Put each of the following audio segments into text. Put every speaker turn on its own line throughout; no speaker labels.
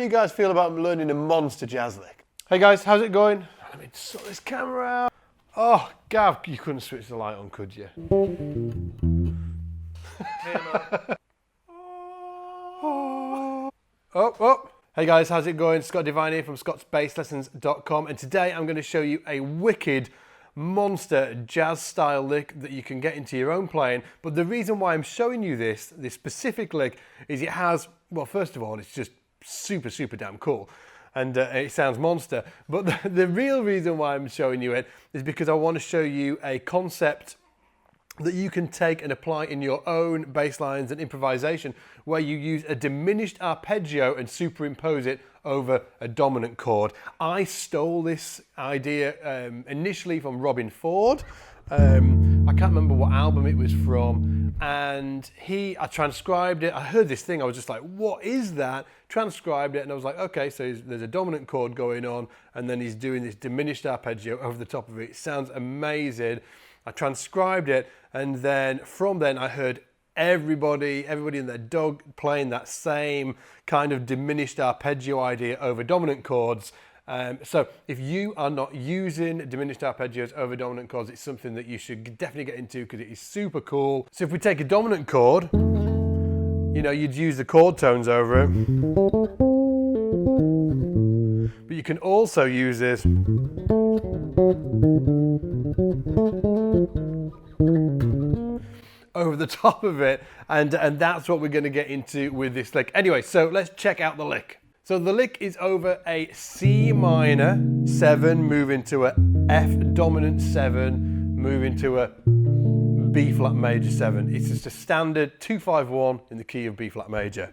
you guys feel about learning a monster jazz lick? Hey guys, how's it going? Let me sort this camera out. Oh, Gav, you couldn't switch the light on, could you? Oh. Hey guys, how's it going? Scott Devine here from scottsbasslessons.com, and today I'm going to show you a wicked monster jazz style lick that you can get into your own playing. But the reason why I'm showing you this specific lick is it has, well, first of all, it's just super damn cool, and it sounds monster. But the real reason why I'm showing you it is because I want to show you a concept that you can take and apply in your own bass lines and improvisation, where you use a diminished arpeggio and superimpose it over a dominant chord. I stole this idea initially from Robben Ford. I can't remember what album it was from, and I transcribed it. I heard this thing, I was just like, what is that? Transcribed it, and I was like, okay, so there's a dominant chord going on, and then he's doing this diminished arpeggio over the top of it. It sounds amazing. I transcribed it, and then from then I heard everybody and their dog playing that same kind of diminished arpeggio idea over dominant chords. So if you are not using diminished arpeggios over dominant chords, it's something that you should definitely get into because it is super cool. So if we take a dominant chord, you know, you'd use the chord tones over it. But you can also use this over the top of it, and that's what we're going to get into with this lick. Anyway, so let's check out the lick. So the lick is over a C minor 7, moving to a F dominant 7, moving to a B flat major 7. It's just a standard 2-5-1 in the key of B flat major.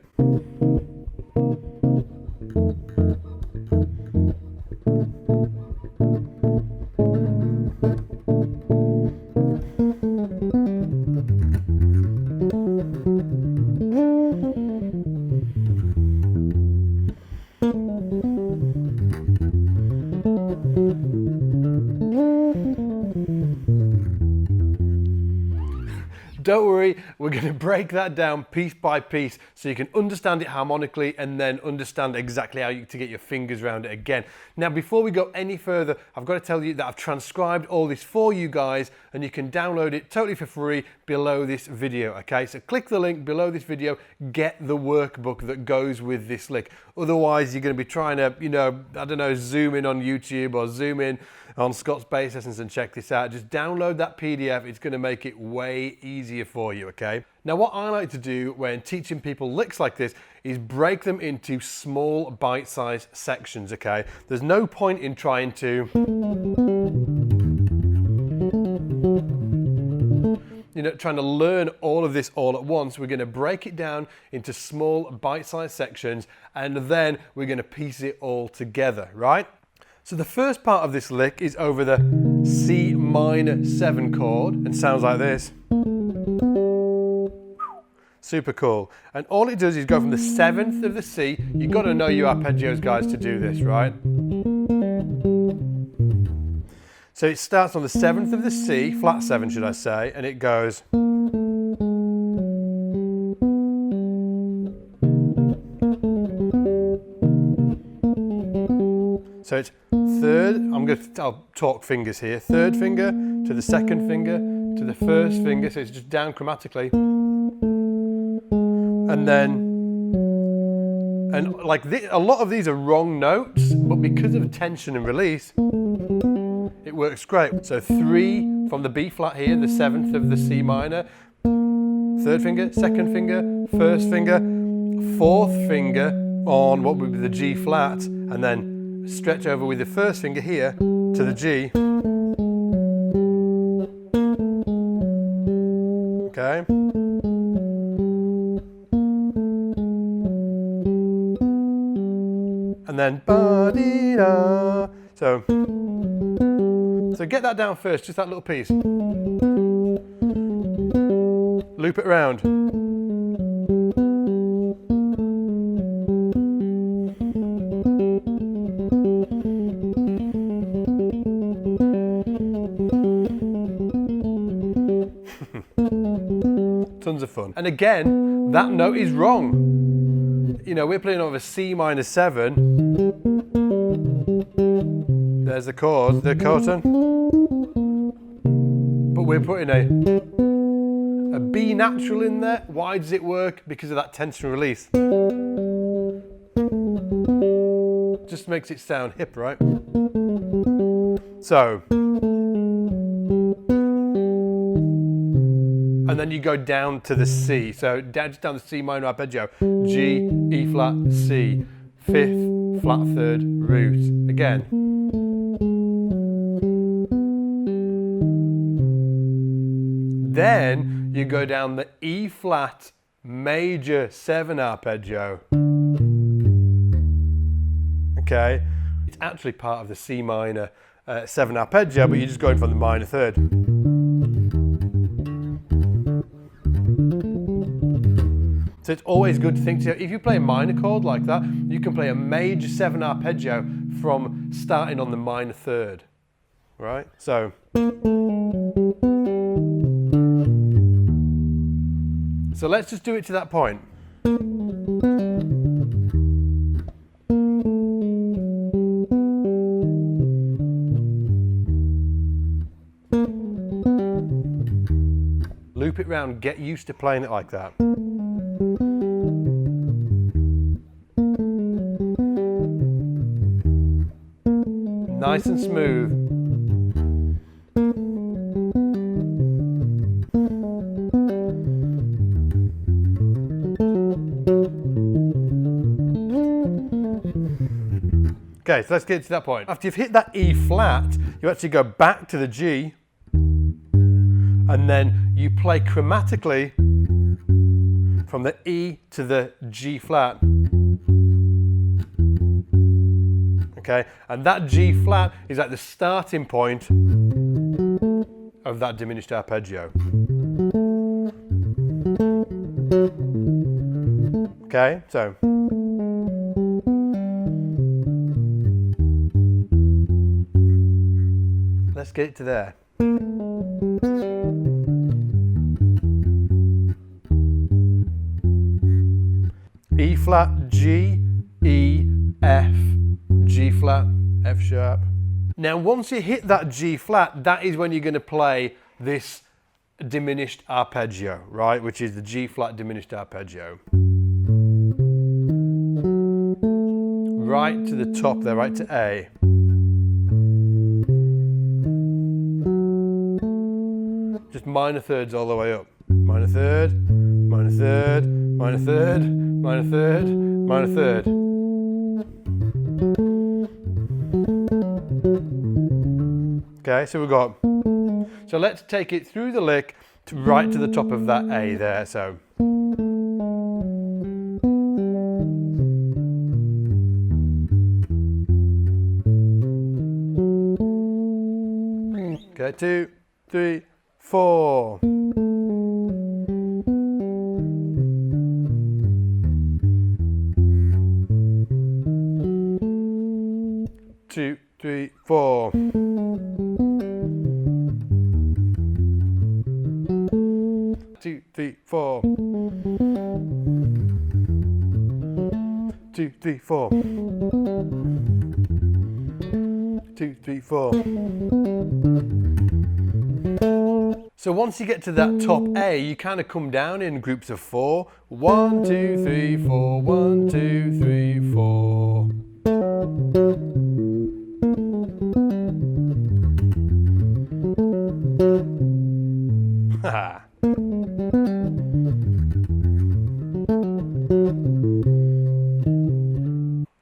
Don't worry, we're going to break that down piece by piece so you can understand it harmonically and then understand exactly how to get your fingers around it again. Now, before we go any further, I've got to tell you that I've transcribed all this for you guys, and you can download it totally for free below this video, okay? So click the link below this video, get the workbook that goes with this lick. Otherwise, you're going to be trying to, you know, I don't know, zoom in on YouTube or zoom in on Scott's Bass Lessons and check this out. Just download that PDF. It's going to make it way easier for you, okay? Now, what I like to do when teaching people licks like this is break them into small bite-sized sections, okay? There's no point in trying to, you know, trying to learn all of this all at once. We're going to break it down into small bite-sized sections, and then we're going to piece it all together, right? So the first part of this lick is over the C minor 7 chord and sounds like this. Super cool. And all it does is go from the 7th of the C. You've got to know your arpeggios, guys, to do this, right? So it starts on the 7th of the C, flat 7 should I say, and it goes. So it's third, I'll talk fingers here, third finger to the second finger to the first finger, so it's just down chromatically. And then, like this, a lot of these are wrong notes, but because of tension and release, it works great. So 3 from the B flat here, the 7th of the C minor, third finger, second finger, first finger, fourth finger on what would be the G flat, and then stretch over with the first finger here to the G. Okay. And then ba-dee-da. So get that down first, just that little piece. Loop it around. Tons of fun. And again, that note is wrong. you know, we're playing over C minor 7. There's the chord, the chord tone. But we're putting a B natural in there. Why does it work? Because of that tension release. Just makes it sound hip, right? So, and then you go down to the C. So just down the C minor arpeggio. G, E flat, C, 5th, flat 3rd, root. Again. Then you go down the E flat major 7 arpeggio. Okay, it's actually part of the C minor 7 arpeggio, but you're just going from the minor 3rd. So it's always good to think, if you play a minor chord like that, you can play a major 7 arpeggio from starting on the minor 3rd, right? So let's just do it to that point. Loop it round, get used to playing it like that. Nice and smooth. Okay, so let's get to that point. After you've hit that E flat, you actually go back to the G, and then you play chromatically from the E to the G flat. Okay, and that G flat is at the starting point of that diminished arpeggio. Okay, so let's get it to there. E flat, G, E, F, G flat, F sharp. Now once you hit that G flat, that is when you're going to play this diminished arpeggio, right? Which is the G flat diminished arpeggio. Right to the top there, right to A. Just minor thirds all the way up. Minor third, minor third, minor third, minor third, minor third. Okay, so we've got, so let's take it through the lick to right to the top of that A there, so. Okay, 2, 3, 4. 2, 3, 4. 2, 3, 4. 2, 3, 4. 2, 3, 4. So once you get to that top A, you kind of come down in groups of 4. 1, 2, 3, 4. 1, 2, 3, 4.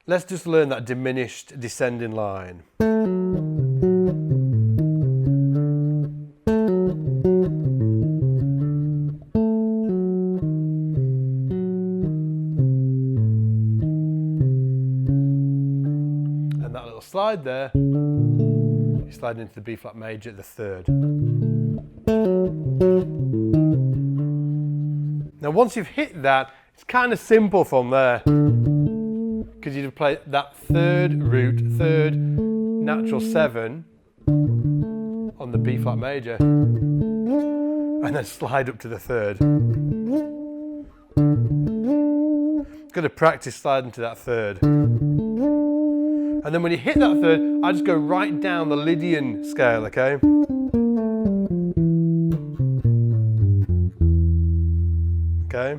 Let's just learn that diminished descending line. And that little slide there, you slide into the B flat major, the 3rd. Now once you've hit that, it's kind of simple from there, because you'd play that 3rd root, 3rd natural 7 on the B flat major, and then slide up to the 3rd. Got to practice sliding to that third. And then when you hit that third, I just go right down the Lydian scale, okay? Okay.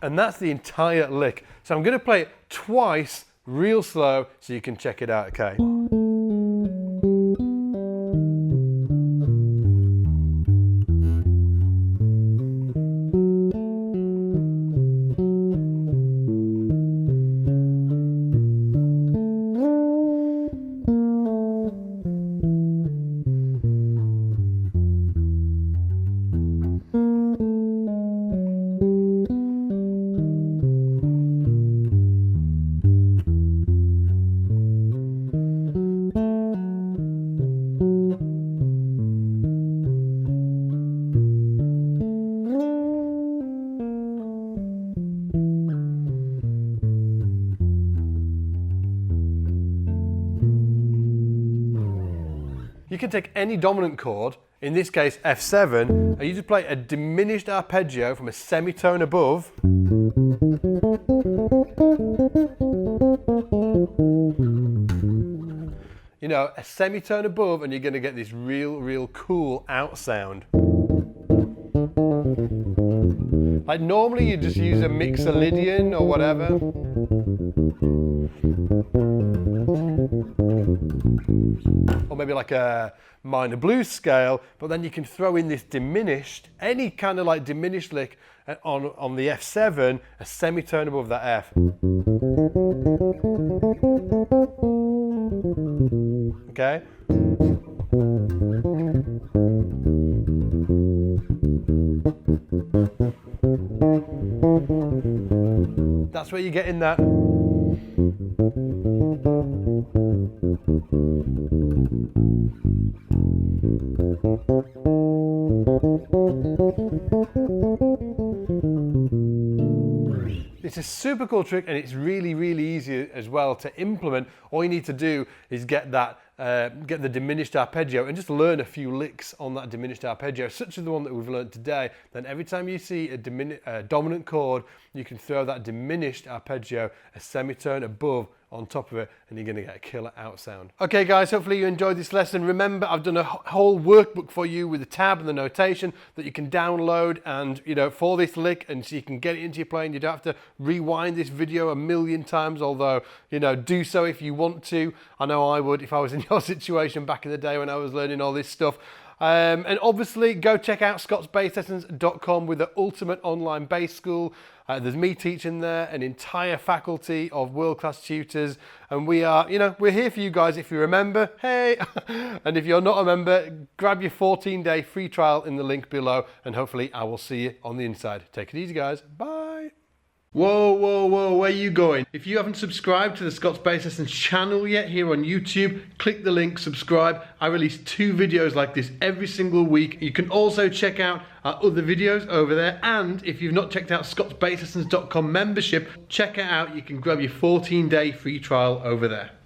And that's the entire lick. So I'm going to play it twice, real slow, so you can check it out, okay? You can take any dominant chord, in this case F7, and you just play a diminished arpeggio from a semitone above. You know, a semitone above, and you're going to get this real cool out sound. Like normally you just use a mixer Lydian or whatever. Or maybe like a minor blues scale, but then you can throw in this diminished, any kind of like diminished lick on the F7, a semitone above that F. Okay? That's where you're getting that. It's a super cool trick, and it's really easy as well to implement. All you need to do is get that get the diminished arpeggio and just learn a few licks on that diminished arpeggio, such as the one that we've learned today. Then every time you see a dominant chord, you can throw that diminished arpeggio a semitone above on top of it, and you're going to get a killer out sound. Okay guys, hopefully you enjoyed this lesson. Remember, I've done a whole workbook for you with the tab and the notation that you can download, and you know, for this lick, and so you can get it into your playing. You don't have to rewind this video a million times, although, you know, do so if you want to. I know I would if I was in your situation back in the day when I was learning all this stuff. And obviously go check out scotsbasslessons.com with the ultimate online bass school. There's me teaching there, an entire faculty of world-class tutors, and we are, you know, we're here for you guys if you remember, hey! And if you're not a member, grab your 14-day free trial in the link below, and hopefully I will see you on the inside. Take it easy guys, bye! Whoa, where are you going? If you haven't subscribed to the Scots Bass Lessons channel yet here on YouTube, click the link, subscribe. I release 2 videos like this every single week. You can also check out our other videos over there, and if you've not checked out scotsbasslessons.com membership, check it out. You can grab your 14-day free trial over there.